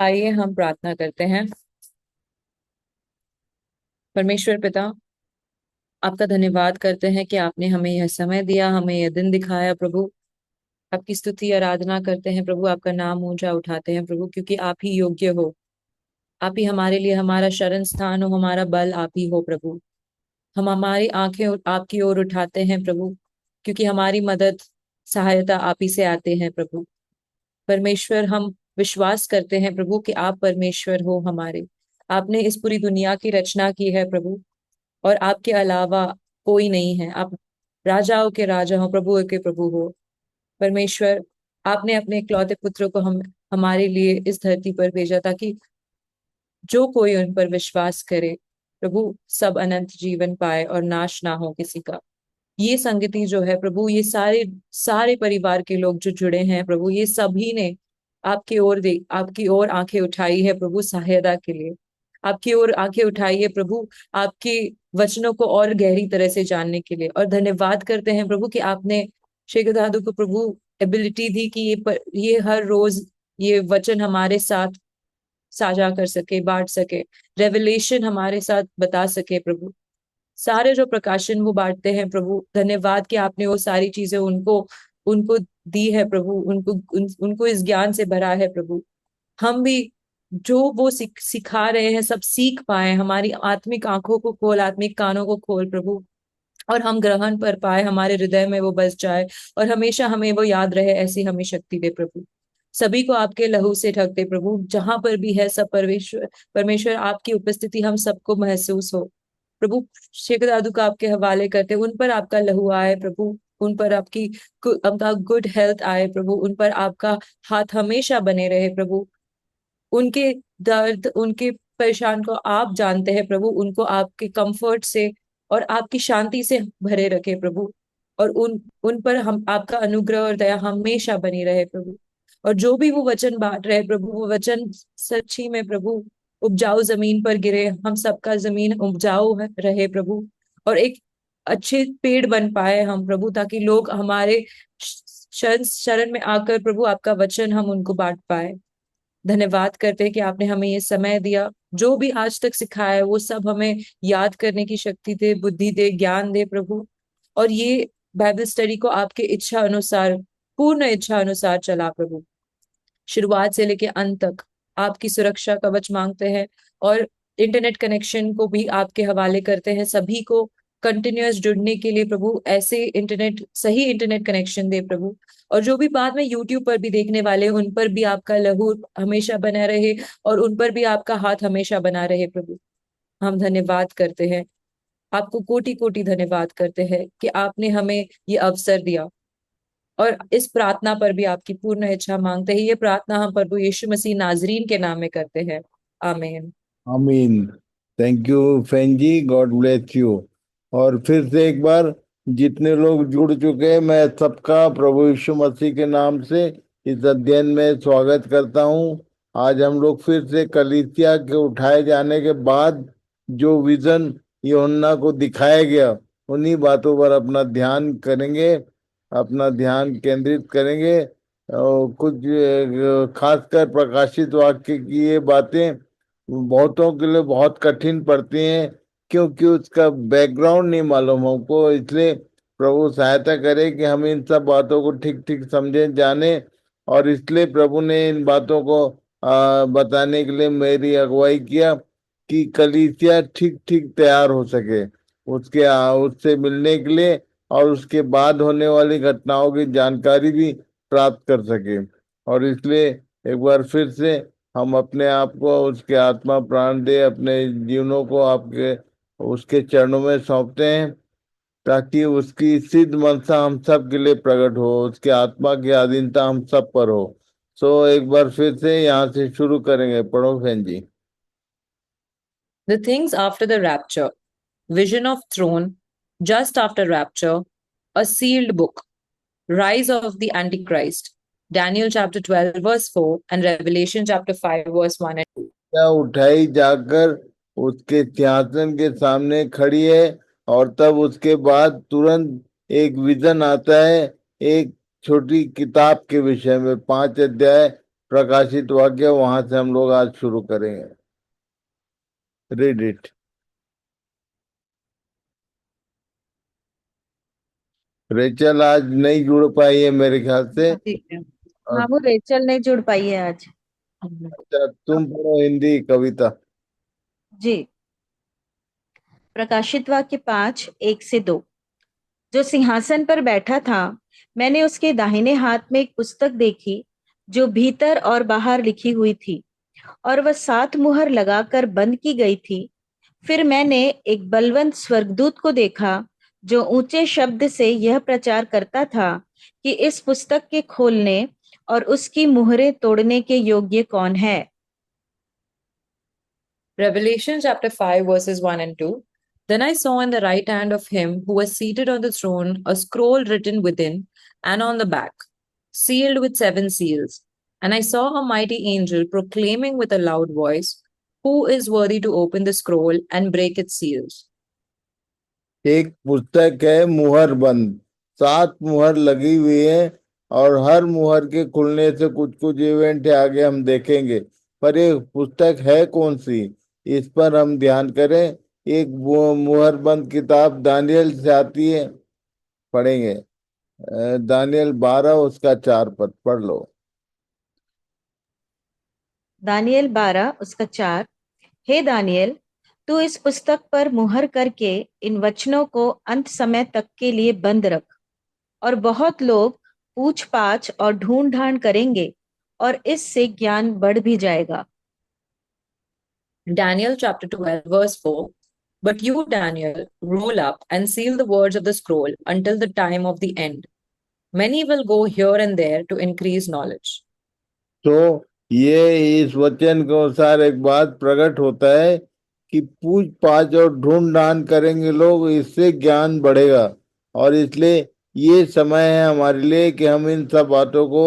आइए हम प्रार्थना करते हैं। परमेश्वर पिता, आपका धन्यवाद करते हैं कि आपने हमें यह समय दिया, हमें यह दिन दिखाया प्रभु। आपकी स्तुति आराधना करते हैं प्रभु, आपका नाम ऊंचा उठाते हैं प्रभु, क्योंकि आप ही योग्य हो। आप ही हमारे लिए हमारा शरण स्थान हो, हमारा बल आप ही हो प्रभु। हम हमारी आंखें आपकी ओर उठाते हैं प्रभु, क्योंकि हमारी मदद, सहायता आप ही से आते हैं प्रभु। परमेश्वर, हम विश्वास करते हैं प्रभु कि आप परमेश्वर हो हमारे। आपने इस पूरी दुनिया की रचना की है प्रभु, और आपके अलावा कोई नहीं है। आप राजाओं के राजा हो, प्रभुओं के प्रभु हो। परमेश्वर, आपने अपने इकलौते पुत्र को हमारे लिए इस धरती पर भेजा, ताकि जो कोई उन पर विश्वास करे प्रभु, सब अनंत जीवन पाए और नाश ना हो किसी का। ये संगति जो है प्रभु, ये सारे सारे परिवार के लोग जो जुड़े हैं प्रभु, ये सभी ने आपकी ओर आंखें उठाई है प्रभु, सहायता के लिए। आपकी ओर आंखें उठाई है प्रभु, आपके वचनों को और गहरी तरह से जानने के लिए। और धन्यवाद करते हैं प्रभु कि आपने शेखर दादू को प्रभु एबिलिटी दी कि ये हर रोज ये वचन हमारे साथ साझा कर सके, बांट सके, रेवलेशन हमारे साथ बता सके प्रभु। सारे जो प्रकाशन वो बांटते हैं प्रभु, धन्यवाद कि आपने वो सारी चीजें उनको उनको दी है प्रभु, उनको इस ज्ञान से भरा है प्रभु। हम भी जो वो सिखा रहे हैं सब सीख पाए, हमारी आत्मिक आंखों को खोल, आत्मिक कानों को खोल प्रभु, और हम ग्रहण कर पाए, हमारे हृदय में वो बस जाए, और हमेशा हमें वो याद रहे। ऐसी हमें शक्ति दे प्रभु। सभी को आपके लहू से ढक दे प्रभु, जहां पर भी है सब परमेश्वर परमेश्वर आपकी उपस्थिति हम सबको महसूस हो प्रभु। शेखर दादू का आपके हवाले करते, उन पर आपका लहू आए प्रभु, उन पर आपका गुड हेल्थ आए प्रभु, उन पर आपका हाथ हमेशा बने रहे प्रभु। उनके दर्द, उनके परेशान को आप जानते हैं प्रभु, उनको आपके कंफर्ट से और आपकी शांति से भरे रखे प्रभु। और उन उन पर हम आपका अनुग्रह और दया हमेशा बनी रहे प्रभु। और जो भी वो वचन बांट रहे प्रभु, वो वचन सच्ची में प्रभु उपजाऊ जमीन पर गिरे, हम सबका जमीन रहे प्रभु, और एक अच्छे पेड़ बन पाए हम प्रभु, ताकि लोग हमारे शरण शरण में आकर प्रभु आपका वचन हम उनको बांट पाए। धन्यवाद करते हैं कि आपने हमें ये समय दिया। जो भी आज तक सिखाया है वो सब हमें याद करने की शक्ति दे, बुद्धि दे, ज्ञान दे प्रभु। और ये बाइबल स्टडी को आपके इच्छा अनुसार, पूर्ण इच्छा अनुसार चला प्रभु, शुरुआत से लेके अंत तक। आपकी सुरक्षा कवच मांगते हैं, और इंटरनेट कनेक्शन को भी आपके हवाले करते हैं। सभी को कंटिन्यूअस जुड़ने के लिए प्रभु ऐसे सही इंटरनेट कनेक्शन दे प्रभु। और जो भी बाद में यूट्यूब पर भी देखने वाले हैं, उन पर भी आपका लहू हमेशा बना रहे, और उन पर भी आपका हाथ हमेशा बना रहे प्रभु। हम धन्यवाद करते हैं, आपको कोटि कोटि धन्यवाद करते हैं कि आपने हमें ये अवसर दिया। और इस प्रार्थना पर भी आपकी पूर्ण इच्छा मांगते हैं। ये प्रार्थना हम प्रभु यीशु मसीह नाजरीन के नाम में करते हैं। आमीन। आमीन। Thank you fan ji, God bless you. और फिर से एक बार जितने लोग जुड़ चुके हैं, मैं सबका प्रभु यीशु मसीह के नाम से इस अध्ययन में स्वागत करता हूं। आज हम लोग फिर से कलीसिया के उठाए जाने के बाद जो विजन यूहन्ना को दिखाया गया, उन्हीं बातों पर अपना ध्यान करेंगे, अपना ध्यान केंद्रित करेंगे। और कुछ खासकर प्रकाशित वाक्य की ये बातें बहुतों के लिए बहुत कठिन पड़ती हैं, क्योंकि उसका बैकग्राउंड नहीं मालूम हमको। इसलिए प्रभु सहायता करे कि हम इन सब बातों को ठीक ठीक समझें, जाने। और इसलिए प्रभु ने इन बातों को बताने के लिए मेरी अगुवाई किया, कि कलीसिया ठीक ठीक तैयार हो सके उससे मिलने के लिए, और उसके बाद होने वाली घटनाओं की जानकारी भी प्राप्त कर सके। और इसलिए एक बार फिर से हम अपने आप को उसके आत्मा प्राण दे अपने जीवनों को आपके उसके चरणों में सौंपते हैं, ताकि उसकी सिद्ध मनसा हम सब के लिए प्रकट हो, उसके आत्मा की अधीनता हम सब पर हो। एक बार फिर से यहाँ से शुरू करेंगे। पढ़ो बहन जी। The things after the rapture, vision of throne, just after rapture, a sealed book, rise of the Antichrist, Daniel chapter 12 verse 4, and Revelation chapter 5 verse 1 and 2. क्या उठाई जाकर उसके सिंहासन के सामने खड़ी है, और तब उसके बाद तुरंत एक विजन आता है, एक छोटी किताब के विषय में, 5 अध्याय प्रकाशित वाक्य, वहां से हम लोग आज शुरू करेंगे। Read it. रेचल आज नहीं जुड़ पाई है मेरे ख्याल से। ठीक है। हाँ, वो अच्छा, रेचल नहीं जुड़ पाई है आज। तुम पढ़ो हिंदी कविता। जी। प्रकाशित वाक्य 5, 1 से 2। जो सिंहासन पर बैठा था, मैंने उसके दाहिने हाथ में एक पुस्तक देखी, जो भीतर और बाहर लिखी हुई थी, और वह 7 मुहर लगाकर बंद की गई थी। फिर मैंने एक बलवंत स्वर्गदूत को देखा, जो ऊंचे शब्द से यह प्रचार करता था कि इस पुस्तक के खोलने और उसकी मुहरें तोड़ने के योग्य कौन है। Revelation chapter 5, verses 1 and 2. Then I saw in the right hand of him who was seated on the throne a scroll written within and on the back, sealed with 7 seals. And I saw a mighty angel proclaiming with a loud voice, "Who is worthy to open the scroll and break its seals?" एक पुस्तक है मुहर बंद, 7 मुहर लगी हुई है, और हर मुहर के खुलने से कुछ कुछ इवेंट है, आगे हम देखेंगे। पर ये पुस्तक है कौन सी, इस पर हम ध्यान करें। एक मुहर बंद किताब दानियल से आती है, पढ़ेंगे। दानियल 12 उसका 4 पद पढ़ लो। दानियल 12 उसका 4। हे दानियल, तू इस पुस्तक पर मुहर करके इन वचनों को अंत समय तक के लिए बंद रख। और बहुत लोग पूछ पाछ और ढूंढ ढांड करेंगे, और इससे ज्ञान बढ़ भी जाएगा। Daniel chapter 12, verse 4. But you, Daniel, roll up and seal the words of the scroll until the time of the end. Many will go here and there to increase knowledge. तो ये इस वचन के अनुसार एक बात प्रकट होता है कि पूछ पाछ और ढूंढ ढांड करेंगे लोग, इससे ज्ञान बढ़ेगा। और इसलिए ये समय है हमारे लिए कि हम इन सब बातों को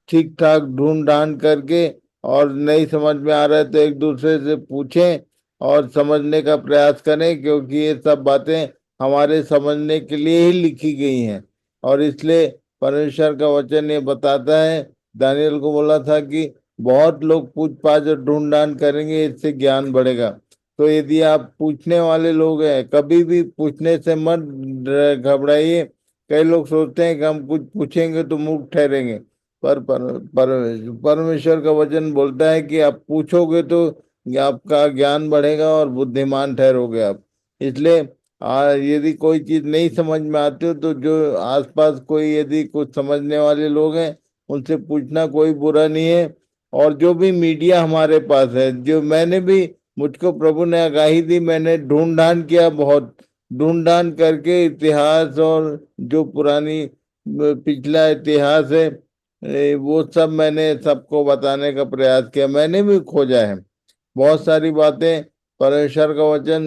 ठीक ठाक ढूंढ ढांड करके, और नहीं समझ में आ रहा है तो एक दूसरे से पूछें और समझने का प्रयास करें, क्योंकि ये सब बातें हमारे समझने के लिए ही लिखी गई हैं। और इसलिए परमेश्वर का वचन ये बताता है, दानियल को बोला था कि बहुत लोग पूछ पाछ और ढूंढ करेंगे, इससे ज्ञान बढ़ेगा। तो यदि आप पूछने वाले लोग हैं, कभी भी पूछने से मत घबराइए। कई लोग सोचते हैं कि हम कुछ पूछेंगे तो मूर्ख ठहरेंगे, परमेश्वर का वचन बोलता है कि आप पूछोगे तो आपका ज्ञान बढ़ेगा और बुद्धिमान ठहरोगे आप। इसलिए यदि कोई चीज नहीं समझ में आती हो तो जो आसपास कोई यदि कुछ समझने वाले लोग हैं, उनसे पूछना कोई बुरा नहीं है। और जो भी मीडिया हमारे पास है, जो मैंने भी, मुझको प्रभु ने आगाही दी, मैंने ढूंढ ढांड किया, बहुत ढूंढ ढांड करके इतिहास और जो पुरानी पिछला इतिहास है, वो सब मैंने सबको बताने का प्रयास किया। मैंने भी खोजा है बहुत सारी बातें। परमेश्वर का वचन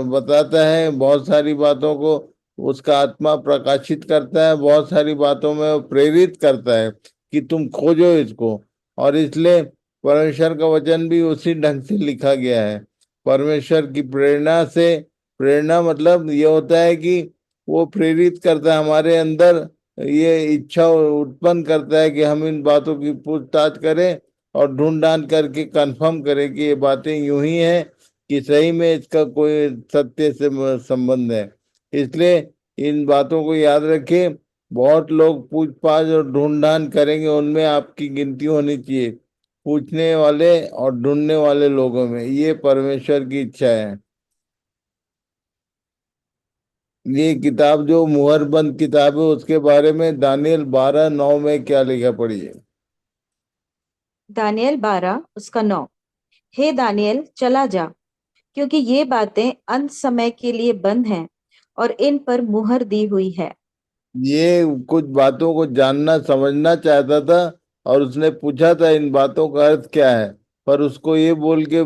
बताता है, बहुत सारी बातों को उसका आत्मा प्रकाशित करता है, बहुत सारी बातों में वो प्रेरित करता है कि तुम खोजो इसको। और इसलिए परमेश्वर का वचन भी उसी ढंग से लिखा गया है, परमेश्वर की प्रेरणा से। प्रेरणा मतलब ये होता है कि वो प्रेरित करता है हमारे अंदर, ये इच्छा उत्पन्न करता है कि हम इन बातों की पूछताछ करें और ढूंढ करके कंफर्म करें कि ये बातें यूं ही हैं कि सही में इसका कोई सत्य से संबंध है। इसलिए इन बातों को याद रखें। बहुत लोग पूछ पाछ और ढूंढ करेंगे, उनमें आपकी गिनती होनी चाहिए, पूछने वाले और ढूंढने वाले लोगों में। ये परमेश्वर की इच्छा है। ये किताब जो मुहरबंद किताब है, उसके बारे में दानियल 12:9 में क्या लिखा, पढ़िए। दानियल 12 उसका 9। हे दानियल, चला जा, क्योंकि ये बातें अंत समय के लिए बंद हैं और इन पर मुहर दी हुई है। ये कुछ बातों को जानना समझना चाहता था, और उसने पूछा था इन बातों का अर्थ क्या है। पर उसको ये बोल के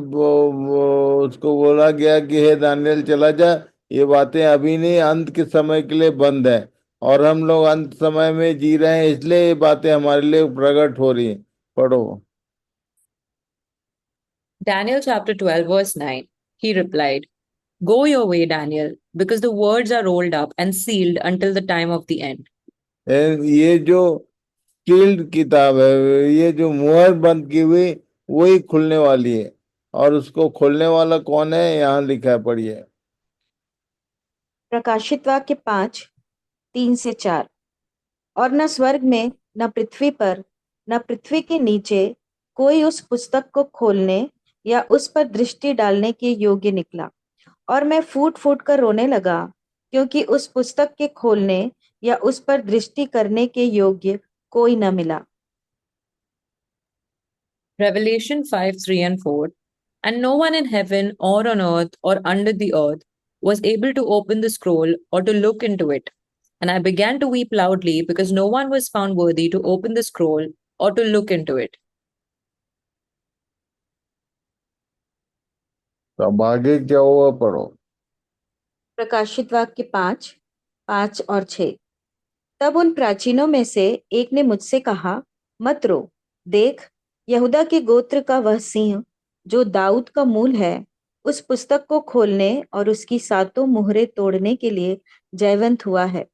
उसको बोला गया कि हे दानियल चला जा, ये बातें अभी नहीं, अंत के समय के लिए बंद है। और हम लोग अंत समय में जी रहे हैं, इसलिए ये बातें हमारे लिए प्रकट हो रही हैं। पढ़ो। Daniel chapter 12, verse 9. He replied, "Go your way, Daniel, because the words are rolled up and sealed until the time of the end." ये जो सील्ड किताब है, ये जो मुहर बंद की हुई वही खुलने वाली है। और उसको खोलने वाला कौन है, यहाँ लिखा है, पढ़िए। प्रकाशित वाक्य 5:3 से 4। और न स्वर्ग में, न पृथ्वी पर, न पृथ्वी के नीचे कोई उस पुस्तक को खोलने या उस पर दृष्टि डालने के योग्य निकला। और मैं फूट फूट कर रोने लगा, क्योंकि उस पुस्तक के खोलने या उस पर दृष्टि करने के योग्य कोई न मिला। Revelation 5, 3 and 4. And no one in heaven or on earth or under the earth was able to open the scroll or to look into it. And I began to weep loudly because no one was found worthy to open the scroll or to look into it. तो अब आगे क्या हुआ, पढ़ो। प्रकाशित वाक्य 5:5 और 6। तब उन प्राचीनों में से एक ने मुझसे कहा, मत रो, देख, यहूदा के गोत्र का वह सिंह जो दाऊद का मूल है, उस पुस्तक को खोलने और उसकी 7 मुहरें तोड़ने के लिए जयवंत हुआ है।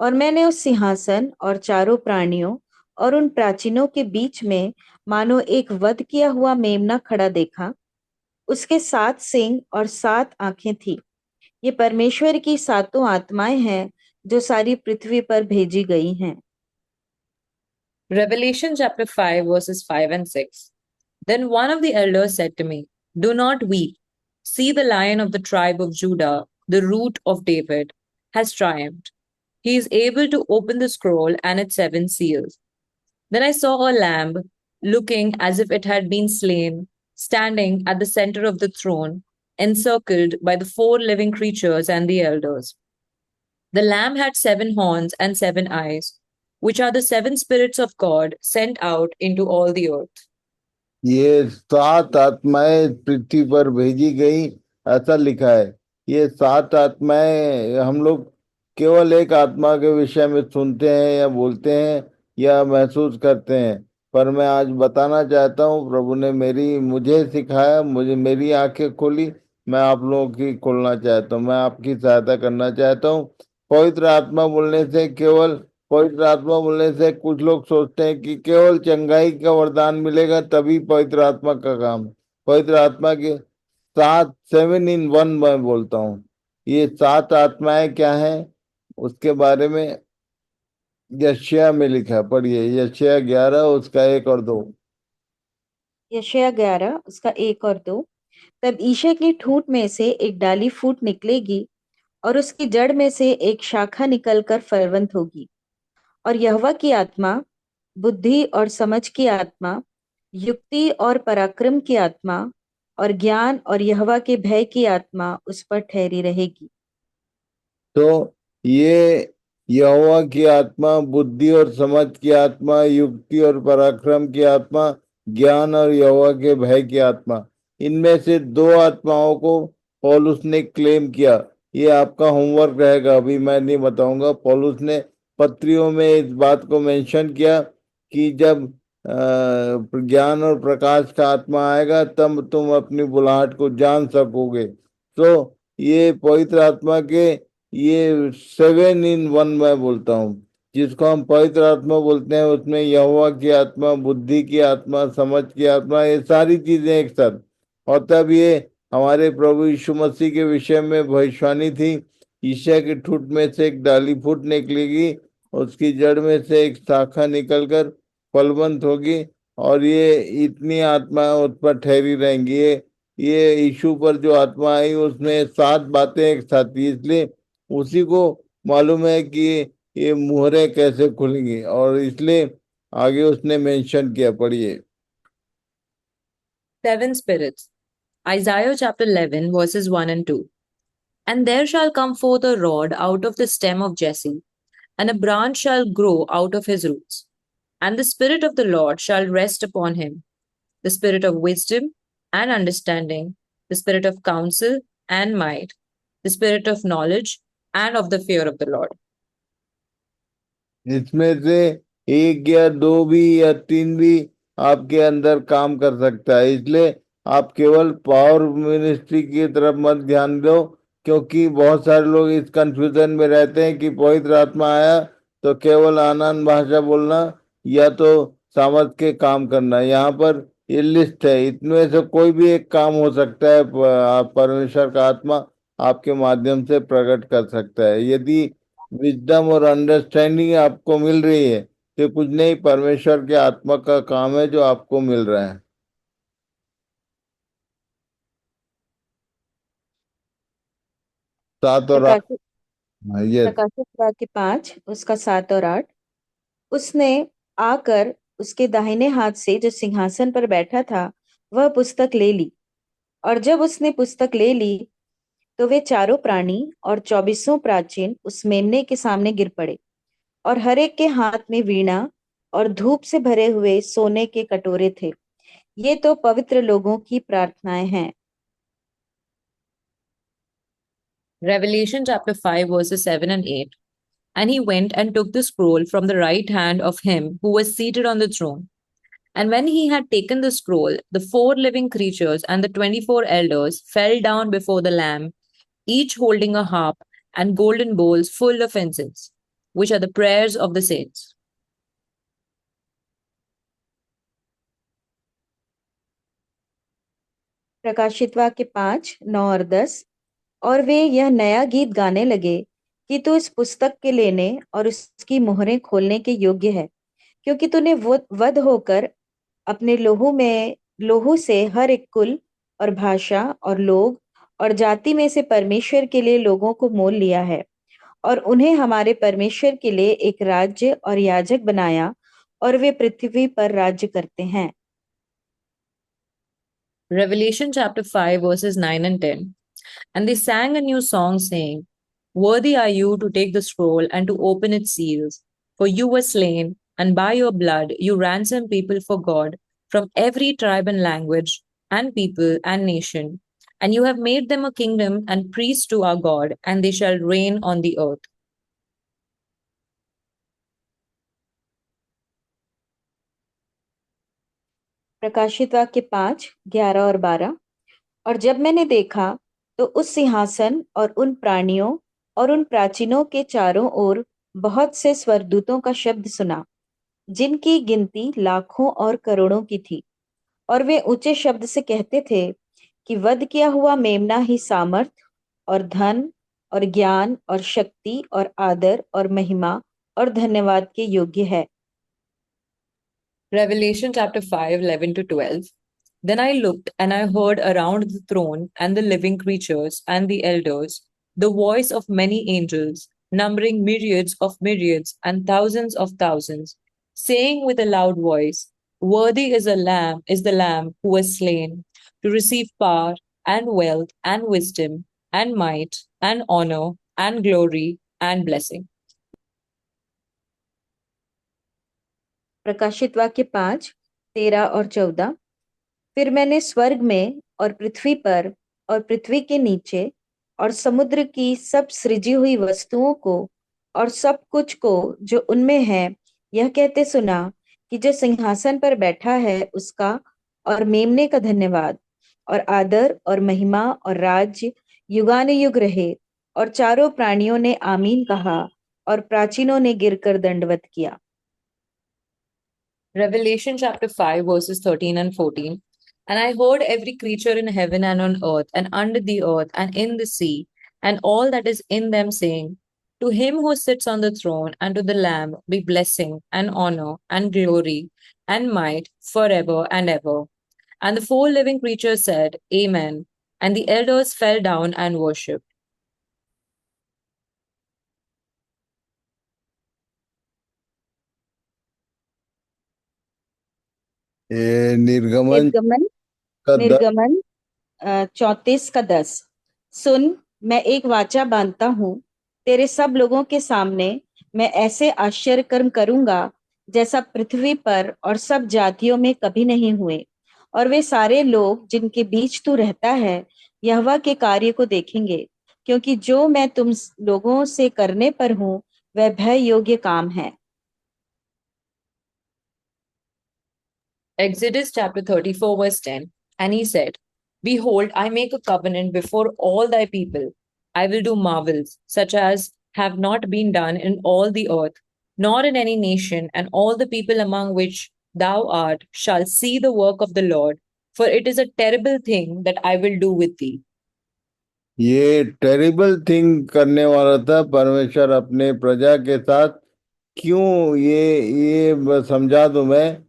और मैंने उस सिंहासन और चारों प्राणियों और उन प्राचीनों के बीच में मानो एक वध किया हुआ मेमना खड़ा देखा। उसके 7 सींग और 7 आंखें थी। ये परमेश्वर की 7 आत्माएं हैं जो सारी पृथ्वी पर भेजी गई हैं। Revelation chapter 5, verses 5 and 6. Then one of the elders said to me, do not weep. See, the Lion of the tribe of Judah, the root of David, has triumphed. He is able to open the scroll and its 7 seals. Then I saw a lamb, looking as if it had been slain, standing at the center of the throne, encircled by the 4 living creatures and the elders. The lamb had 7 horns and 7 eyes, which are the 7 spirits of God sent out into all the earth. ये 7 आत्माएं पृथ्वी पर भेजी गई, ऐसा लिखा है। ये 7 आत्माएं, हम लोग केवल एक आत्मा के विषय में सुनते हैं या बोलते हैं या महसूस करते हैं, पर मैं आज बताना चाहता हूँ, प्रभु ने मुझे सिखाया, मुझे मेरी आंखें खोली, मैं आप लोगों की खोलना चाहता हूँ, मैं आपकी सहायता करना चाहता हूँ। पवित्र आत्मा बोलने से केवल पवित्र आत्मा बोलने से कुछ लोग सोचते हैं कि केवल चंगाई का वरदान मिलेगा तभी पवित्र आत्मा का काम। पवित्र आत्मा के 7, 7 in 1 मैं बोलता हूँ। ये 7 आत्माएं क्या हैं उसके बारे में यशायाह में लिखा है, पढ़िए। यशायाह 11 उसका 1 और 2। यशायाह 11 उसका 1 और 2। तब ईशा की ठूंठ में से एक डाली फूट निकलेगी और उसकी जड़ में से एक शाखा निकलकर फलवंत होगी। और यहोवा की आत्मा, बुद्धि और समझ की आत्मा, युक्ति और पराक्रम की आत्मा और ज्ञान और यहोवा के भय की आत्मा उस पर ठहरी रहेगी। तो ये यहोवा की आत्मा, बुद्धि और समझ की आत्मा, युक्ति और पराक्रम की आत्मा, ज्ञान और यहोवा के भय की आत्मा, इनमें से 2 आत्माओं को पौलुस ने क्लेम किया। ये आपका होमवर्क रहेगा, अभी मैं नहीं बताऊंगा। पौलुस ने पत्रियों में इस बात को मेंशन किया कि जब ज्ञान और प्रकाश का आत्मा आएगा तब तुम अपनी बुलाहट को जान सकोगे। तो ये पवित्र आत्मा के ये 7 in 1 मैं बोलता हूँ, जिसको हम पवित्र आत्मा बोलते हैं, उसमें यहोवा की आत्मा, बुद्धि की आत्मा, समझ की आत्मा, ये सारी चीजें एक साथ। और तब ये हमारे प्रभु यीशु मसीह के विषय में भविष्यवाणी थी। ईशा की ठूंठ में से एक डाली फूट निकलेगी, उसकी जड़ में से एक शाखा निकलकर फलवंत होगी, और ये इतनी आत्मा उस पर ठहरी रहेंगी। ये यीशु पर जो आत्मा आई उसमें 7 बातें एक साथ थी, इसलिए उसी को मालूम है कि ये मुहरें कैसे खुलेंगी, और इसलिए आगे उसने मेंशन किया, पढ़िए। 7 spirits. Isaiah chapter 11, verses 1 and 2. And there shall come forth a rod out of the stem of Jesse, and a branch shall grow out of his roots. And the Spirit of the Lord shall rest upon him, the Spirit of wisdom and understanding, the Spirit of counsel and might, the Spirit of knowledge and of the fear of the Lord. इसमें से 1 या 2 भी या 3 भी आपके अंदर काम कर सकता है, इसलिए आप केवल पावर मिनिस्ट्री की तरफ मत ध्यान दो, क्योंकि बहुत सारे लोग इस कंफ्यूजन में रहते हैं कि पवित्र आत्मा आया तो केवल अनन्य भाषा बोलना या तो सामर्थ के काम करना। यहाँ पर ये लिस्ट है, इनमें से कोई भी एक काम हो सकता है। परमेश्वर का आत्मा आपके माध्यम से प्रकट कर सकता है। यदि विजडम और अंडरस्टैंडिंग आपको मिल रही है तो कुछ नहीं, परमेश्वर के आत्मा का काम है जो आपको मिल रहा है। सात और आठ। प्रकाशित ये प्रकाशित वाक्य 5 उसका 7 और 8। उसने आकर उसके दाहिने हाथ से जो सिंहासन पर बैठा था वह पुस्तक ले ली, और जब उसने पुस्तक ले ली तो वे चारों प्राणी और 24 प्राचीन उस मेम्ने के सामने गिर पड़े, और हर एक के हाथ में वीणा और धूप से भरे हुए सोने के कटोरे थे। ये तो पवित्र लोगों की प्रार्थनाएं हैं। Revelation chapter 5, verses 7 and 8. And he went and took the scroll from the right hand of him who was seated on the throne. And when he had taken the scroll, the four living creatures and the 24 elders fell down before the Lamb, each holding a harp and golden bowls full of incense, which are the prayers of the saints. प्रकाशित वाक्य 5, 9 और 10। और वे यह नया गीत गाने लगे कि तू इस पुस्तक के लेने और उसकी मोहरें खोलने के योग्य है, क्योंकि तूने वध होकर अपने लोहू से हर एक कुल और भाषा और लोग और जाति में से परमेश्वर के लिए लोगों को मोल लिया है, और उन्हें हमारे परमेश्वर के लिए एक राज्य और याजक बनाया, और वे पृथ्वी पर राज्य करते हैं। Revelation chapter 5, verses 9 and 10. And they sang a new song, saying, Worthy are you to take the scroll and to open its seals, for you were slain, and by your blood you ransomed people for God from every tribe and language and people and nation. And you have made them a kingdom and priests to our God, and they shall reign on the earth. प्रकाशित वाक्य 5, 11 और 12। और जब मैंने देखा तो उस सिंहासन और उन प्राणियों और उन प्राचीनों के चारों ओर बहुत से स्वर्गदूतों का शब्द सुना, जिनकी गिनती लाखों और करोड़ों की थी, और वे ऊंचे शब्द से कहते थे कि वध किया हुआ मेमना ही सामर्थ और धन और ज्ञान और शक्ति और आदर और महिमा और धन्यवाद के योग्य है। Revelation chapter 5, 11 to 12. Then I looked, and I heard around the throne and the living creatures and the elders the voice of many angels, numbering myriads and thousands of thousands, saying with a loud voice, Worthy is the Lamb who was slain, to receive power and wealth and wisdom and might and honor and glory and blessing. प्रकाशित वाक्य 5, 13 और 14। फिर मैंने स्वर्ग में और पृथ्वी पर और पृथ्वी के नीचे और समुद्र की सब सृजी हुई वस्तुओं को और सब कुछ को जो उनमें है यह कहते सुना कि जो सिंहासन पर बैठा है उसका और मेमने का धन्यवाद और आदर और महिमा और राज्य युगानुयुग रहे। और चारों प्राणियों ने आमीन कहा, और प्राचीनों ने गिरकर दंडवत किया। Revelation chapter 5, verses 13 and 14. And I heard every creature in heaven and on earth and under the earth and in the sea and all that is in them saying, To him who sits on the throne and to the Lamb be blessing and honor and glory and might forever and ever. And the four living creatures said, Amen. And the elders fell down and worshipped. ये निर्गमन निर्गमन का निर्गमन 34 का 10। सुन, मैं एक वाचा बांधता हूँ, तेरे सब लोगों के सामने मैं ऐसे आश्चर्य कर्म करूंगा जैसा पृथ्वी पर और सब जातियों में कभी नहीं हुए, और वे सारे लोग जिनके बीच तू रहता है यहोवा के कार्य को देखेंगे, क्योंकि जो मैं तुम लोगों से करने पर हूँ वह भय योग्य काम है। Exodus chapter 34, verse 10. And he said, Behold, I make a covenant before all thy people. I will do marvels, such as have not been done in all the earth, nor in any nation, and all the people among which thou art shall see the work of the Lord, for it is a terrible thing that I will do with thee. ये terrible thing करने वाला था परमेश्वर अपने प्रजा के साथ। क्यों ये समझा दूं मैं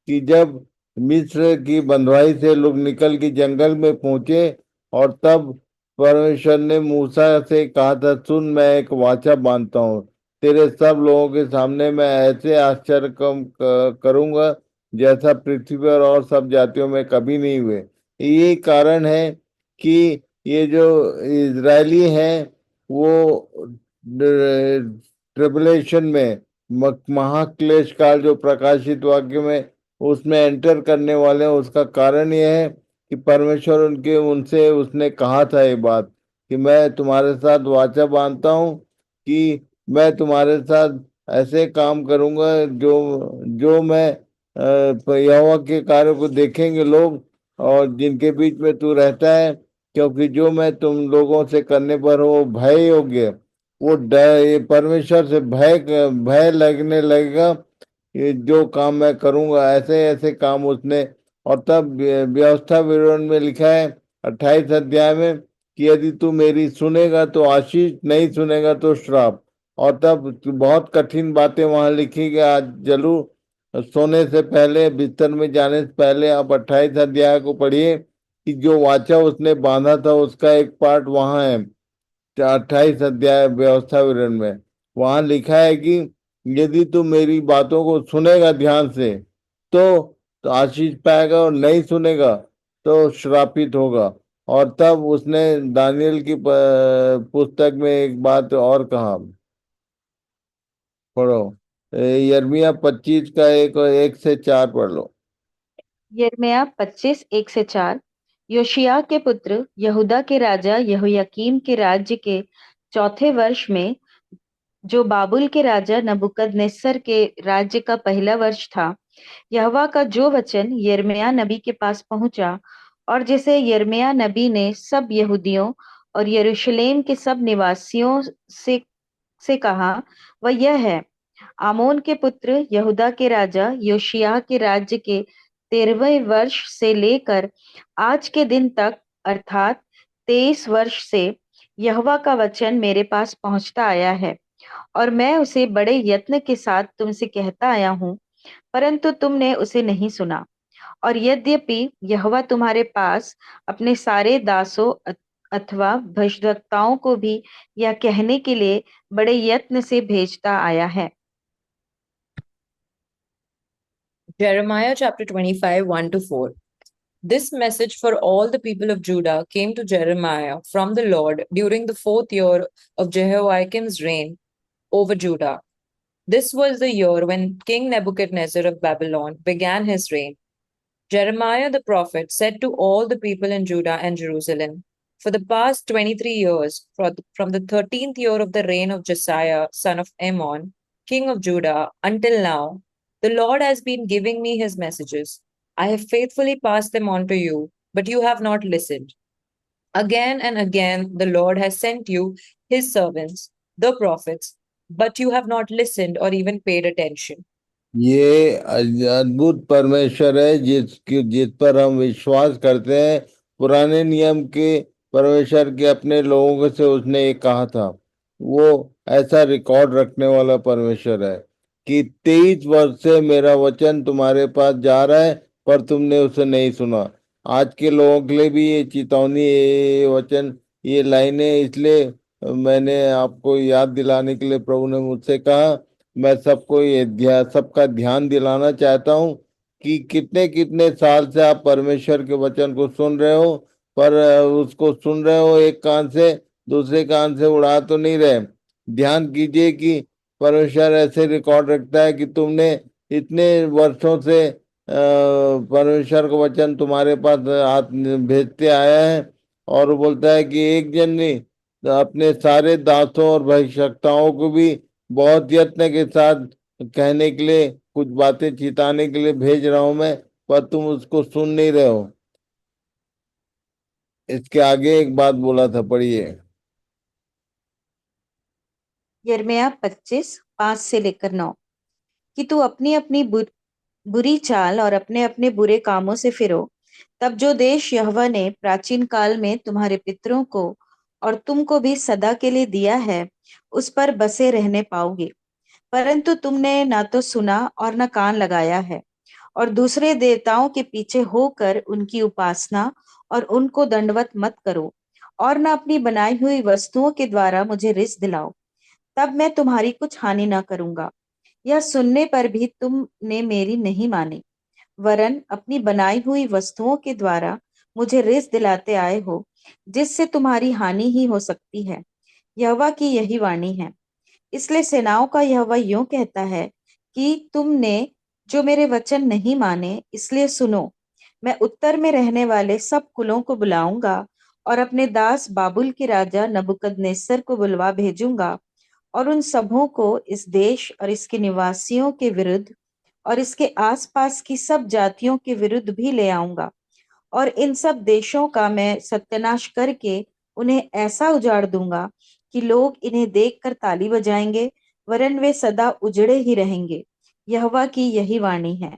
कि जब मिस्र की बंधुआई से लोग निकल के जंगल में पहुंचे और तब परमेश्वर ने मूसा से कहा था, सुन मैं एक वाचा बांधता हूँ, तेरे सब लोगों के सामने मैं ऐसे आश्चर्य करूंगा जैसा पृथ्वी पर और सब जातियों में कभी नहीं हुए। यही कारण है कि ये जो इजरायली हैं वो ट्रिबुलेशन में महाक्लेश काल जो प्रकाशित वाक्य में उसमें एंटर करने वाले हैं। उसका कारण यह है कि परमेश्वर उनके उनसे उसने कहा था ये बात कि मैं तुम्हारे साथ वाचा बांधता हूँ कि मैं तुम्हारे साथ ऐसे काम करूंगा जो जो मैं यहोवा के कार्य को देखेंगे लोग, और जिनके बीच में तू रहता है, क्योंकि जो मैं तुम लोगों से करने पर हो वो भय योग्य, वो डर, ये परमेश्वर से भय लगने लगेगा। ये जो काम मैं करूंगा ऐसे ऐसे काम उसने। और तब व्यवस्था विवरण में लिखा है 28 अध्याय में कि यदि तू मेरी सुनेगा तो आशीष, नहीं सुनेगा तो श्राप। और तब बहुत कठिन बातें वहां लिखी गई। आज जरूर सोने से पहले, बिस्तर में जाने से पहले आप 28 अध्याय को पढ़िए कि जो वाचा उसने बांधा था उसका एक पार्ट वहां है 28 अध्याय व्यवस्था विवरण में। वहां लिखा है कि यदि तू मेरी बातों को सुनेगा ध्यान से तो आशीष पाएगा, और नहीं सुनेगा तो श्रापित होगा। और तब उसने दानियल की पुस्तक में एक बात और कहा, पढ़ो, यिर्मयाह 25 का 1 से 4 पढ़ लो। यिर्मयाह 25:1-4। योशिय्याह के पुत्र यहूदा के राजा यहोयाकीम के राज्य के चौथे वर्ष में, जो बाबुल के राजा नबूकदनेस्सर के राज्य का पहला वर्ष था, यहोवा का जो वचन यिर्मयाह नबी के पास पहुंचा और जिसे यिर्मयाह नबी ने सब यहूदियों और यरूशलेम के सब निवासियों से कहा, वह यह है। आमोन के पुत्र यहूदा के राजा योशिय्याह के राज्य के 13वें वर्ष से लेकर आज के दिन तक, अर्थात 23 वर्ष से यहोवा का वचन मेरे पास पहुंचता आया है, और मैं उसे बड़े यत्न के साथ तुमसे कहता आया हूँ, परंतु तुमने उसे नहीं सुना। और यद्यपि यहोवा तुम्हारे पास अपने सारे दासों अथवा भविष्यद्वक्ताओं को भी यह कहने के लिए बड़े यत्न से भेजता आया है। Jeremiah chapter 25, 1 to 4. This message for all the people of Judah came to Jeremiah from the Lord during the 4th year of Jehoiakim's reign over Judah. This was the year when King Nebuchadnezzar of Babylon began his reign. Jeremiah the prophet said to all the people in Judah and Jerusalem, for the past 23 years, from the 13th year of the reign of Josiah, son of Ammon, king of Judah, until now, the Lord has been giving me his messages. I have faithfully passed them on to you, but you have not listened. Again and again, the Lord has sent you his servants, the prophets, but you have not listened or even paid attention. ये अद्भुत परमेश्वर है जिस पर हम विश्वास करते हैं। पुराने नियम के परमेश्वर के अपने लोगों से उसने ये कहा था। वो ऐसा रिकॉर्ड रखने वाला परमेश्वर है कि 23 वर्ष से मेरा वचन तुम्हारे पास जा रहा है पर तुमने उसे नहीं सुना। आज के लोगों के लिए भी ये चेतावनी, ये वचन, ये लाइनें, इसलिए मैंने आपको याद दिलाने के लिए प्रभु ने मुझसे कहा। मैं सबको ये सबका ध्यान दिलाना चाहता हूँ कि कितने कितने साल से आप परमेश्वर के वचन को सुन रहे हो, पर उसको सुन रहे हो एक कान से, दूसरे कान से उड़ा तो नहीं रहे। ध्यान कीजिए कि परमेश्वर ऐसे रिकॉर्ड रखता है कि तुमने इतने वर्षों से परमेश्वर का वचन तुम्हारे पास हाथ भेजते आया है, और वो बोलता है कि एक जन नहीं, अपने सारे दासों और भविष्यवक्ताओं को भी बहुत यत्न के साथ कहने के लिए, कुछ बातें चिताने के लिए भेज रहा हूं मैं, पर तुम उसको सुन नहीं रहे हो। इसके आगे एक बात बोला था, पढ़िए। यिर्मयाह 25 5 से लेकर 9 कि तू अपनी अपनी बुरी चाल और अपने अपने बुरे कामों से फिरो, तब जो देश यहोवा ने प्राचीन काल में तुम्हारे पितरों को और तुमको भी सदा के लिए दिया है, उस पर बसे रहने पाओगे। परंतु तुमने ना तो सुना और न कान लगाया है, और दूसरे देवताओं के पीछे होकर उनकी उपासना और उनको दंडवत मत करो, और न अपनी बनाई हुई वस्तुओं के द्वारा मुझे रिस दिलाओ, तब मैं तुम्हारी कुछ हानि न करूंगा। यह सुनने पर भी तुमने मेरी नहीं मानी, वरन अपनी बनाई हुई वस्तुओं के द्वारा मुझे रिस दिलाते आए हो, जिससे तुम्हारी हानि ही हो सकती है। यहोवा की यही वाणी है। इसलिए सेनाओं का यहोवा यूं कहता है कि तुमने जो मेरे वचन नहीं माने, इसलिए सुनो, मैं उत्तर में रहने वाले सब कुलों को बुलाऊंगा और अपने दास बाबुल के राजा नबूकदनेस्सर को बुलवा भेजूंगा, और उन सबों को इस देश और इसके निवासियों के विरुद्ध और इसके आसपास की सब जातियों के विरुद्ध भी ले आऊंगा, और इन सब देशों का मैं सत्यानाश करके उन्हें ऐसा उजाड़ दूंगा कि लोग इन्हें देखकर ताली बजाएंगे, वरन वे सदा उजड़े ही रहेंगे। यहोवा की यही वाणी है।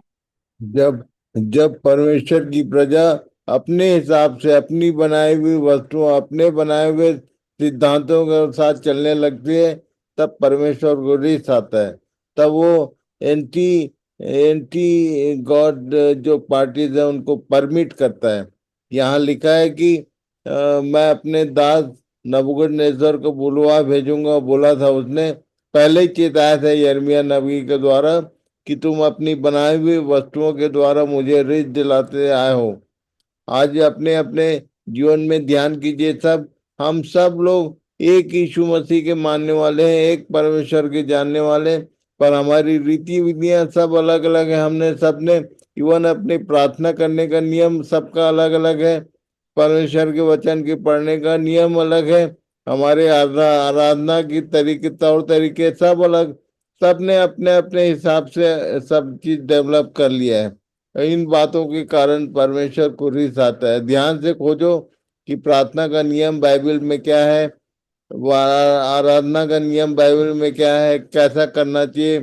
जब जब परमेश्वर की प्रजा अपने हिसाब से अपनी बनाई हुई वस्तुओं, अपने बनाए हुए सिद्धांतों के साथ चलने लगती है, तब परमेश्वर को रिस आता है। तब वो एंटी एंटी गॉड जो पार्टीज है उनको परमिट करता है। यहाँ लिखा है कि मैं अपने दास नबूकदनेस्सर को बुलवा भेजूंगा, बोला था उसने, पहले ही चेताया था यिर्मयाह नबी के द्वारा कि तुम अपनी बनाई हुई वस्तुओं के द्वारा मुझे रिझ दिलाते आए हो। आज अपने अपने जीवन में ध्यान कीजिए, सब हम सब लोग एक यीशु मसीह के मानने वाले हैं, एक परमेश्वर के जानने वाले हैं, पर हमारी रीति विधियां सब अलग अलग है। हमने सबने इवन अपने प्रार्थना करने का नियम सबका अलग अलग है, परमेश्वर के वचन के पढ़ने का नियम अलग है, हमारे आराधना की तरीके तौर तरीके सब अलग। सबने अपने अपने हिसाब से सब चीज डेवलप कर लिया है। इन बातों के कारण परमेश्वर को रिस आता है। ध्यान से खोजो कि प्रार्थना का नियम बाइबल में क्या है, आराधना का नियम बाइबल में क्या है, कैसा करना चाहिए।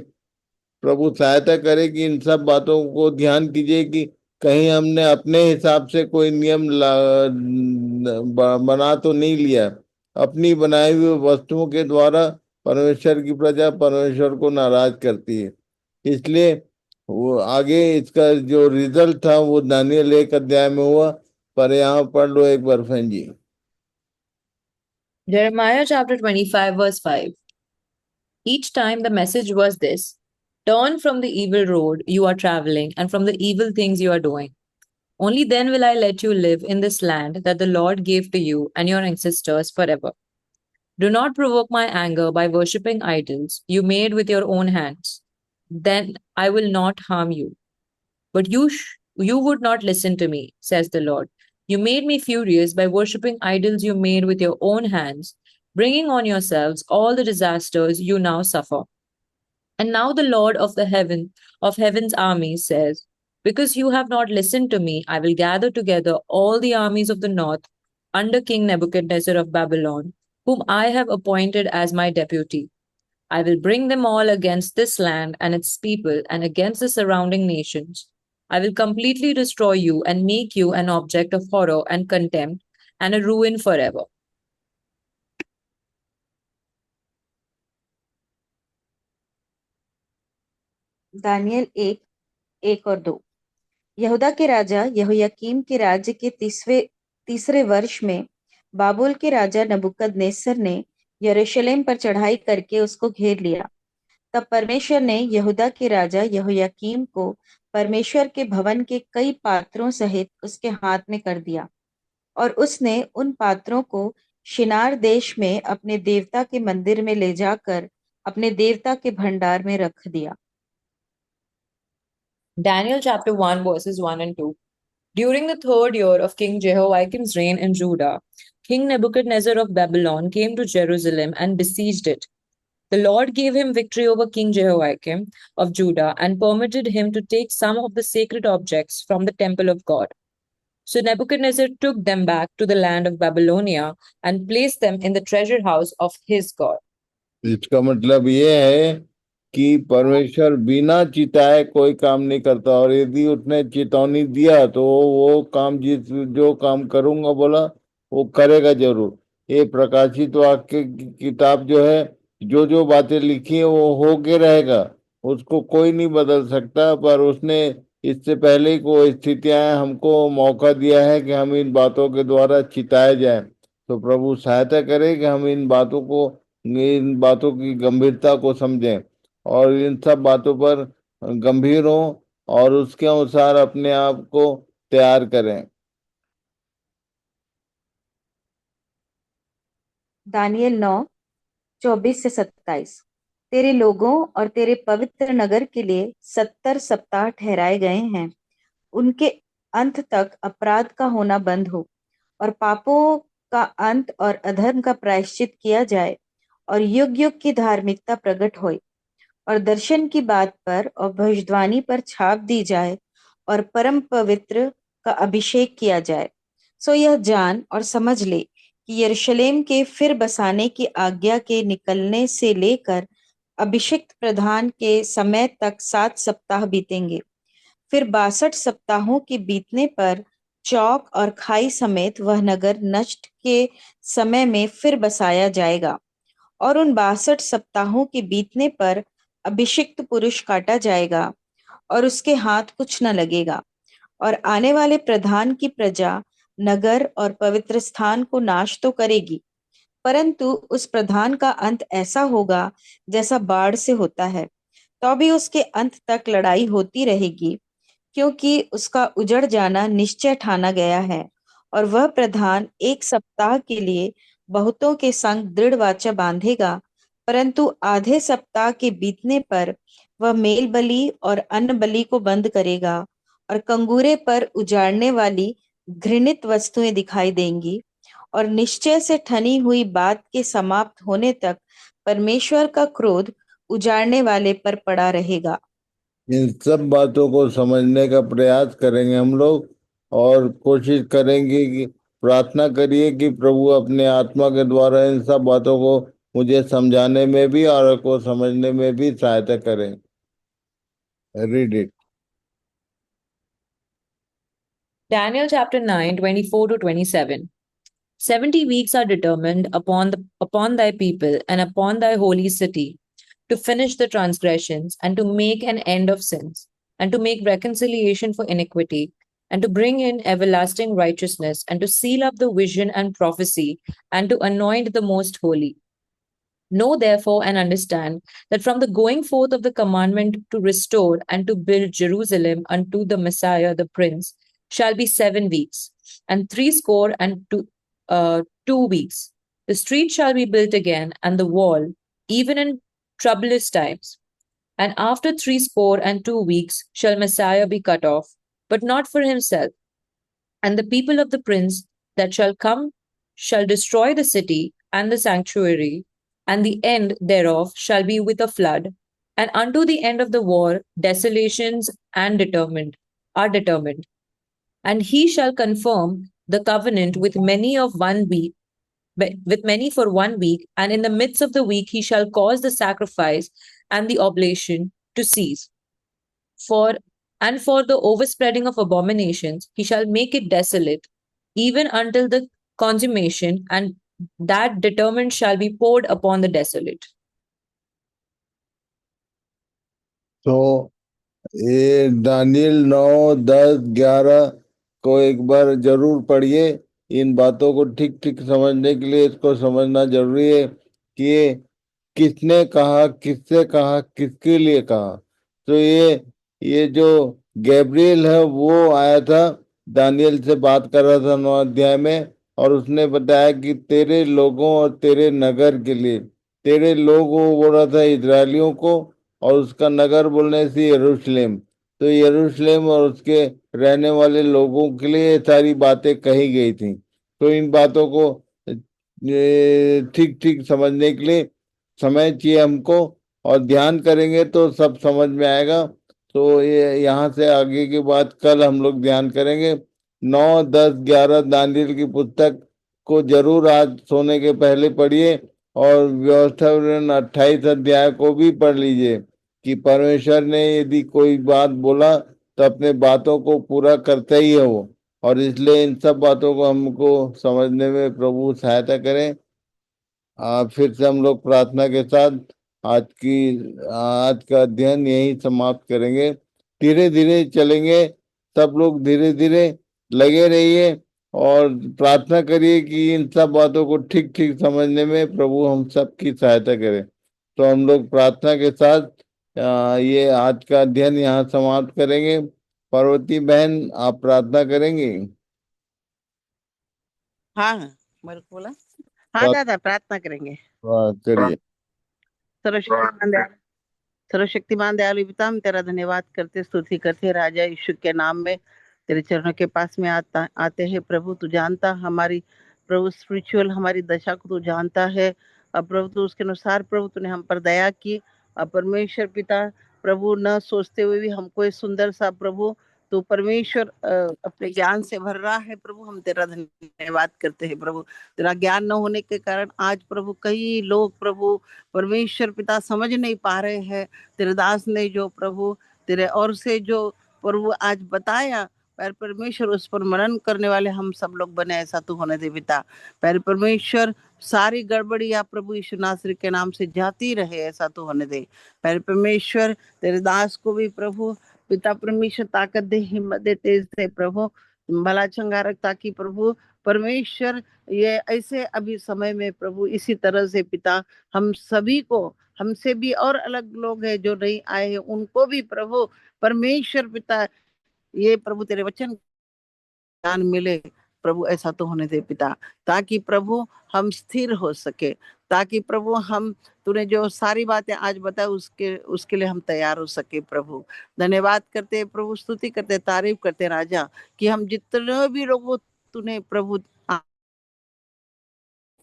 प्रभु सहायता करे कि इन सब बातों को ध्यान कीजिए कि कहीं हमने अपने हिसाब से कोई नियम बना तो नहीं लिया। अपनी बनाई हुई वस्तुओं के द्वारा परमेश्वर की प्रजा परमेश्वर को नाराज करती है। इसलिए वो आगे इसका जो रिजल्ट था वो दानियल 1 अध्याय में हुआ। पर यहाँ पढ़ लो एक बार बहन जी। Jeremiah chapter 25, verse 5. Each time the message was this: turn from the evil road you are traveling and from the evil things you are doing. Only then will I let you live in this land that the Lord gave to you and your ancestors forever. Do not provoke my anger by worshipping idols you made with your own hands. Then I will not harm you. But you would not listen to me, says the Lord. You made me furious by worshipping idols you made with your own hands, bringing on yourselves all the disasters you now suffer. And now the Lord of heaven's armies says, because you have not listened to me, I will gather together all the armies of the north under King Nebuchadnezzar of Babylon, whom I have appointed as my deputy. I will bring them all against this land and its people and against the surrounding nations. I will completely destroy you and make you an object of horror and contempt and a ruin forever. Daniel 1 और 2। यहूदा के राजा यहोयाकीम के राज्य के तीसरे वर्ष में बाबुल के राजा नबूकदनेस्सर ने यरूशलेम पर चढ़ाई करके उसको घेर लिया। तब परमेश्वर ने यहूदा के राजा यहोयाकीम को परमेश्वर के भवन के कई पात्रों सहित उसके हाथ में कर दिया, और उसने उन पात्रों को शिनार देश में अपने देवता के मंदिर में ले जाकर अपने देवता के भंडार में रख दिया। Daniel chapter 1, verses 1 and 2. During the third year of King Jehoiakim's reign in Judah, King Nebuchadnezzar of Babylon came to Jerusalem and besieged it. The Lord gave him victory over King Jehoiakim of Judah and permitted him to take some of the sacred objects from the temple of God. So Nebuchadnezzar took them back to the land of Babylonia and placed them in the treasure house of his God. इसका मतलब ये है कि परमेश्वर बिना चिताए कोई काम नहीं करता, और यदि उसने चेतावनी दिया तो वो काम, जिस जो काम करूंगा बोला वो करेगा जरूर। ये प्रकाशित वाक्य की किताब जो है, जो जो बातें लिखी है वो होके रहेगा, उसको कोई नहीं बदल सकता। पर उसने इससे पहले को स्थितियां हमको मौका दिया है कि हम इन बातों के द्वारा चिताए जाएं। तो प्रभु सहायता करे कि हम इन बातों की गंभीरता को समझें और इन सब बातों पर गंभीर हों और उसके अनुसार अपने आप को तैयार करें। दानियल 9:24 से 27। तेरे लोगों और तेरे पवित्र नगर के लिए 70 सप्ताह ठहराए गए हैं। उनके अंत तक अपराध का होना बंद हो और पापों का अंत और अधर्म का प्रायश्चित किया जाए और युग युग की धार्मिकता प्रकट होए और दर्शन की बात पर और भविष्यवाणी पर छाप दी जाए और परम पवित्र का अभिषेक किया जाए। सो यह जान और समझ ले कि यरूशलेम के फिर बसाने की आज्ञा के निकलने से लेकर अभिषिक्त प्रधान के समय तक 7 सप्ताह बीतेंगे। फिर 62 सप्ताहों के बीतने पर चौक और खाई समेत वह नगर नष्ट के समय में फिर बसाया जाएगा और उन 62 सप्ताहों के बीतने पर अभिषिक्त पुरुष काटा जाएगा और उसके हाथ कुछ न लगेगा। और आने वाले प्रधान की प्रजा नगर और पवित्र स्थान को नाश तो करेगी, परंतु उस प्रधान का अंत ऐसा होगा जैसा बाढ़ से होता है। तो भी उसके अंत तक लड़ाई होती रहेगी, क्योंकि उसका उजड़ जाना निश्चय ठाना गया है। और वह प्रधान 1 सप्ताह के लिए बहुतों के संग दृढ़ वाचा बांधेगा, परंतु आधे सप्ताह के बीतने पर वह मेल बलि और अन्न बलि को बंद करेगा और कंगूरे पर उजाड़ने वाली घृणित वस्तुएं दिखाई देंगी। और निश्चय से ठनी हुई बात के समाप्त होने तक परमेश्वर का क्रोध उजाड़ने वाले पर पड़ा रहेगा। इन सब बातों को समझने का प्रयास करेंगे हम लोग, और कोशिश करेंगे कि प्रार्थना करिए कि प्रभु अपने आत्मा के द्वारा इन सब बातों को मुझे समझाने में भी और को समझने में भी सहायता करें। Read it. Daniel chapter 9, 24 to 27. 70 weeks are determined upon thy people and upon thy holy city to finish the transgressions and to make an end of sins and to make reconciliation for iniquity and to bring in everlasting righteousness and to seal up the vision and prophecy and to anoint the most holy. Know therefore and understand that from the going forth of the commandment to restore and to build Jerusalem unto the Messiah the Prince shall be 7 weeks, and 62 weeks. The street shall be built again, and the wall, even in troublous times. And after 62 weeks shall Messiah be cut off, but not for himself. And the people of the prince that shall come shall destroy the city and the sanctuary, and the end thereof shall be with a flood. And unto the end of the war, desolations are determined. And he shall confirm the covenant with many for 1 week, and in the midst of the week he shall cause the sacrifice and the oblation to cease. For for the overspreading of abominations he shall make it desolate, even until the consummation, and that determined shall be poured upon the desolate. तो ये Daniel 9, 10, 11 को एक बार जरूर पढ़िए। इन बातों को ठीक ठीक समझने के लिए इसको समझना जरूरी है कि ये किसने कहा, किससे कहा, किसके लिए कहा। तो ये जो गैब्रियल है वो आया था, दानियल से बात कर रहा था 9 अध्याय में, और उसने बताया कि तेरे लोगों और तेरे नगर के लिए। तेरे लोग वो बोल रहा था इजरायलियों को, और उसका नगर बोलने से यरूशलेम। तो यरूशलेम और उसके रहने वाले लोगों के लिए ये सारी बातें कही गई थी। तो इन बातों को ठीक ठीक समझने के लिए समय चाहिए हमको, और ध्यान करेंगे तो सब समझ में आएगा। तो ये यहाँ से आगे की बात कल हम लोग ध्यान करेंगे। 9, 10, 11 दानियल की पुस्तक को जरूर आज सोने के पहले पढ़िए, और व्यवस्था 28 अध्याय को भी पढ़ लीजिए। कि परमेश्वर ने यदि कोई बात बोला तो अपने बातों को पूरा करता ही है वो। और इसलिए इन सब बातों को हमको समझने में प्रभु सहायता करें। फिर से हम लोग प्रार्थना के साथ आज का अध्ययन यही समाप्त करेंगे। धीरे धीरे चलेंगे, सब लोग धीरे धीरे लगे रहिए और प्रार्थना करिए कि इन सब बातों को ठीक ठीक समझने में प्रभु हम सबकी सहायता करें। तो हम लोग प्रार्थना के साथ ये आज का अध्ययन यहाँ समाप्त करेंगे। पार्वती बहन, आप प्रार्थना करेंगी? हाँ हाँ, मेरे को बोला। हाँ दादा, प्रार्थना करेंगे। करिए। सर्वशक्तिमान दयालु सर्वशक्तिमान दयालु पिता, हम तेरा धन्यवाद करते स्तुति करते राजा यीशु के नाम में तेरे चरणों के पास में आते हैं प्रभु। तू जानता हमारी प्रभु स्पिरिचुअल हमारी दशा को तू जानता है। अब प्रभु तू उसके अनुसार प्रभु तूने हम पर दया की। अब परमेश्वर पिता प्रभु न सोचते हुए भी हमको इस सुंदर सा प्रभु तो परमेश्वर अपने ज्ञान से भर रहा है प्रभु। हम तेरा धन्यवाद करते हैं प्रभु। तेरा ज्ञान न होने के कारण आज प्रभु कई लोग प्रभु परमेश्वर पिता समझ नहीं पा रहे हैं। तेरे दास ने जो प्रभु तेरे और से जो प्रभु आज बताया, पर परमेश्वर उस पर मनन करने वाले हम सब लोग बने, ऐसा तू होने दे पिता। पर परमेश्वर सारी गड़बड़ियां प्रभु यीशु नासरी के नाम से जाती रहे, ऐसा तू होने दे। पर परमेश्वर तेरे दास को भी प्रभु पिता परमेश्वर ताकत दे, हिम्मत दे, तेज दे प्रभु, भला चंगा रख, ताकि प्रभु परमेश्वर ये ऐसे अभी समय में प्रभु इसी तरह से पिता हम सभी को, हमसे भी और अलग लोग हैं जो नहीं आए हैं, उनको भी प्रभु परमेश्वर पिता ये प्रभु तेरे वचन ज्ञान मिले प्रभु, ऐसा तो होने दे पिता, ताकि प्रभु हम स्थिर हो सके, ताकि प्रभु हम तूने जो सारी बातें आज बताए उसके उसके लिए हम तैयार हो सके प्रभु। धन्यवाद करते प्रभु, स्तुति करते, तारीफ करते राजा, कि हम जितने भी लोगों तूने प्रभु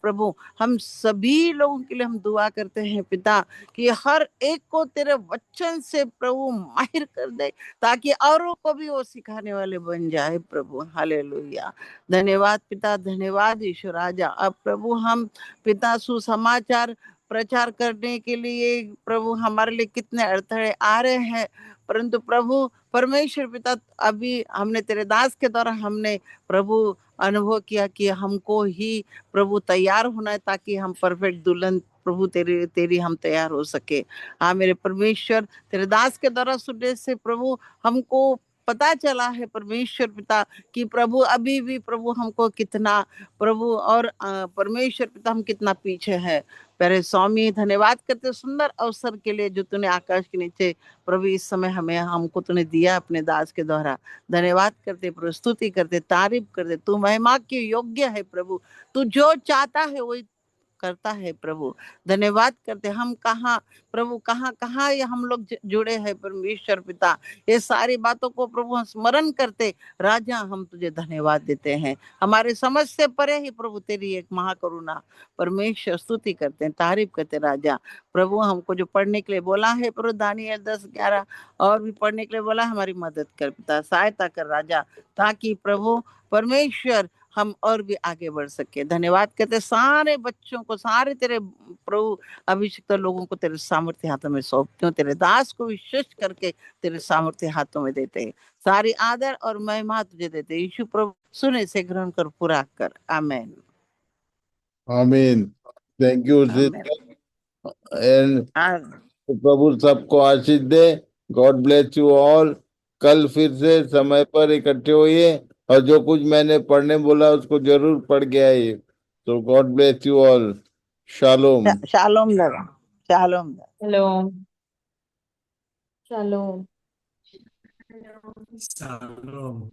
प्रभु हम सभी लोगों के लिए हम दुआ करते हैं पिता, कि हर एक को तेरे वचन से प्रभु माहिर कर दे, ताकि औरों को भी वो सिखाने वाले बन जाए प्रभु। हालेलुया। धन्यवाद पिता, धन्यवाद ईश्वर राजा। अब प्रभु हम पिता सुसमाचार प्रचार करने के लिए प्रभु हमारे लिए कितने अड़थड़े आ रहे हैं, परंतु प्रभु परमेश्वर पिता अभी हमने तेरे दास के द्वारा हमने प्रभु अनुभव किया कि हमको ही प्रभु तैयार होना है, ताकि हम परफेक्ट दुल्हन प्रभु तेरी तेरी हम तैयार हो सके। हाँ मेरे परमेश्वर, तेरे दास के द्वारा सुनने से प्रभु हमको पता चला है परमेश्वर पिता, कि प्रभु अभी भी प्रभु हमको कितना प्रभु और परमेश्वर पिता हम कितना पीछे है। प्यारे स्वामी, धन्यवाद करते सुंदर अवसर के लिए जो तूने आकाश के नीचे प्रभु इस समय हमें हमको तूने दिया अपने दास के द्वारा। धन्यवाद करते प्रभु, स्तुति करते, तारीफ करते, तू महिमा के योग्य है प्रभु, तू जो चाहता है वही करता है प्रभु। धन्यवाद करते, हम कहाँ प्रभु कहाँ कहाँ ये हम लोग जुड़े हैं परमेश्वर पिता, ये सारी बातों को प्रभु हम स्मरण करते राजा, हम तुझे धन्यवाद देते हैं। हमारे समझ से परे ही प्रभु तेरी एक महाकरुणा परमेश्वर, स्तुति करते हैं, तारीफ करते राजा। प्रभु हमको जो पढ़ने के लिए बोला है प्रभु दानियल 10-11 और भी पढ़ने के लिए बोला, हमारी मदद कर पिता, सहायता कर राजा, ताकि प्रभु परमेश्वर हम और भी आगे बढ़ सके। धन्यवाद कहते सारे बच्चों को, सारे तेरे प्रभु अभिषिक्त लोगों को तेरे सामर्थ्य हाथों में सौंपते हो, तेरे दास को विशेष करके तेरे सामर्थ्य हाथों में देते हैं। सारी आदर और महिमा तुझे देते हैं। यीशु प्रभु सुने से ग्रहण कर, पूरा कर। आमेन। आमीन। Thank you amen. एंड प्रभु सबको आशीष दे। God bless you all. कल फिर से समय पर इकट्ठे होइए और जो कुछ मैंने पढ़ने बोला उसको जरूर पढ़ के आइए। तो God bless you all. Shalom. Shalom दादा, शालोम दादा। हेलो। चलो। Shalom.